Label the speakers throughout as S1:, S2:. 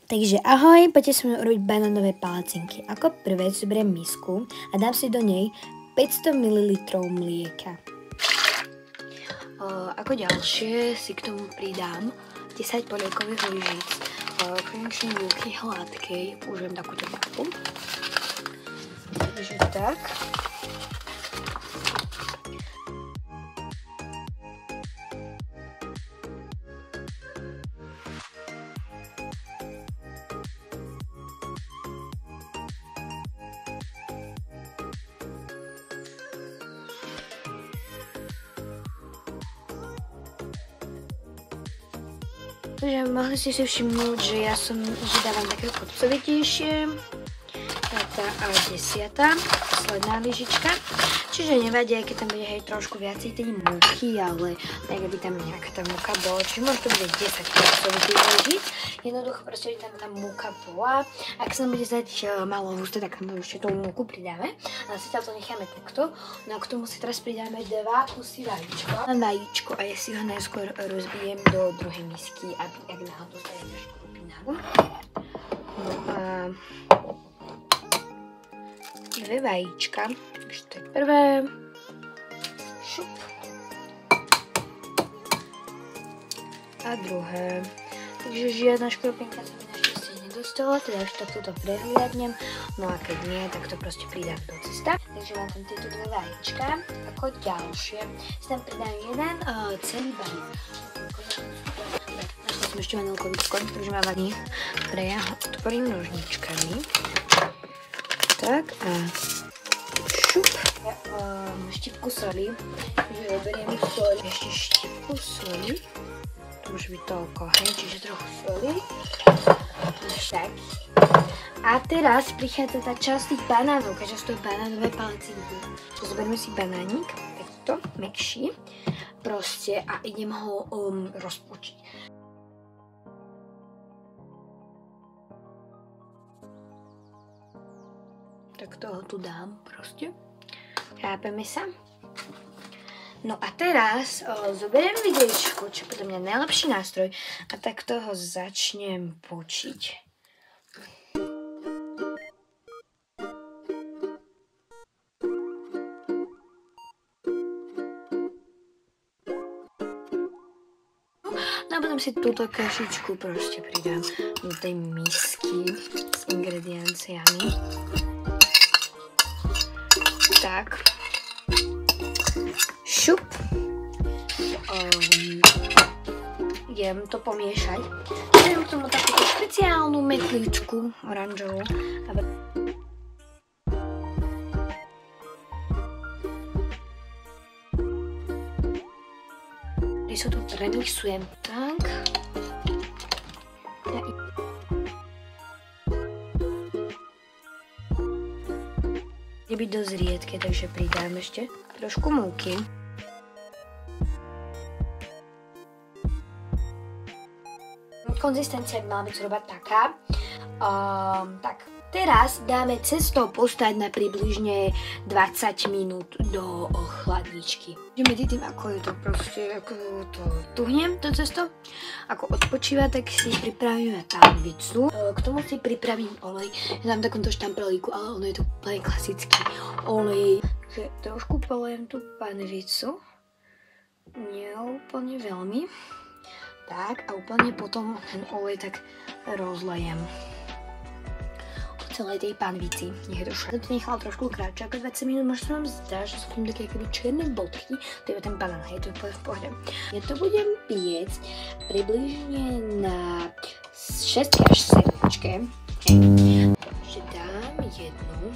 S1: Takže ahoj, poďte so mnou urobiť banánové palacinky. Ako prvé zoberiem misku a dám si do nej 500 ml mlieka. Ako ďalšie si k tomu pridám 10 polievkových lyžíc konečne múky hladkej, použijem takúto mapu. Takže tak. Takže mohli ste si všimnúť, že ja dávam také kopcovitejšie. Tá 10. posledná lyžička. Čiže nevadí, aj keď tam bude trošku viacej tej múky, ale tak aby tam nejaká tá múka bola. Čiže možno to bude 10 kopcovitých lyžic. Jednoducho proste, aby tam tá múka bola. Ak sa nám bude zdať malo husté, tak tam ešte tú múku pridáme. Ale si to necháme takto. No a k tomu si teraz pridáme 2 kusy vajíčka. Vajíčko a ja si ho najskôr rozbijem do druhej misky, aby ak náhodou sa je trošku upínalo. No a 2 vajíčka, takže to je prvé. Šup. A druhé. Takže žiadna škropinka sa mi našťastie nedostala, teda už takto to prehliadnem. No a keď nie, tak to proste pridám do cesta. Takže mám tam tieto 2 vajíčka. Ako ďalšie si tam pridám jeden celý banán. Našla som ešte vanilkový skon, pretože mám vaní, ktoré ja otvorím nožničkami. Tak a šup. Štipku soli, takže oberiem soli, ešte štipku soli. To môže byť toľko, hej, čiže trochu soli. Tak. A teraz prichádza tá časť tých banánov, keďže sú to banánové palacinky. Zoberieme si banánik, takto, mäkší, proste a idem ho rozpočiť. Tak toho tu dám proste. Chápeme sa? No a teraz zoberiem videjčko, čo je podľa mňa najlepší nástroj a tak toho začnem počiť. No a potom si túto kašičku proste pridám do tej misky s ingredienciami. Tak. Šup. Idem to pomiešať. Idem k tomu takúto špeciálnu metličku oranžovú. Když to tu premixujem tak. Je byť dosť riedke, takže pridám ešte trošku múky. Konzistencia by mala byť zhruba taká. Tak, teraz dáme cesto postať na približne 20 minút do chladničky. Medzi tým, ako je to proste, ako to tuhnem, to cesto, ako odpočíva, tak si pripravíme pánvicu. K tomu si pripravím olej. Ja dám takomto štamprelíku, ale ono je to úplne klasický olej. Takže trošku polejem tú pánvicu. Nie úplne veľmi. Tak a úplne potom ten olej tak rozlejem po celej tej pánvici. Nech je to všetko. To nechala trošku kratšie ako 20 minút, možno sa vám zdá, že sú tam také akoby čierne bodky. To je ten banán, hej, to je v pohode. Ja to budem piecť približne na 6 až 7. Takže dám jednu.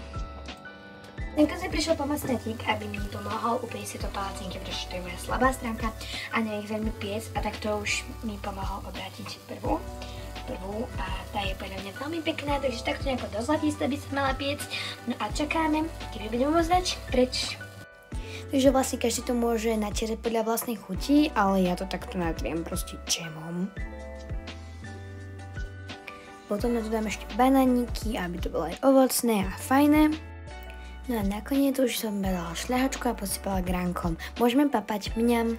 S1: Dneska si prišiel pomocník, aby mi pomohol upiecť si to palacinky, pretože to je moja slabá stránka a nie ich veľmi piec a takto už mi pomohol obrátiť prvú a tá je podľa mňa veľmi pekná, takže takto nejako do zlatista by sa mala piecť. No a čakáme, kedy budeme môcť dať preč. Takže vlastne každý to môže natierať podľa vlastnej chuti, ale ja to takto natriem proste džemom. Potom na to dám ešte banániky, aby to bolo aj ovocné a fajné. No a nakoniec už som dala šľahačku a posypala gránkom. Môžeme papať, mňam.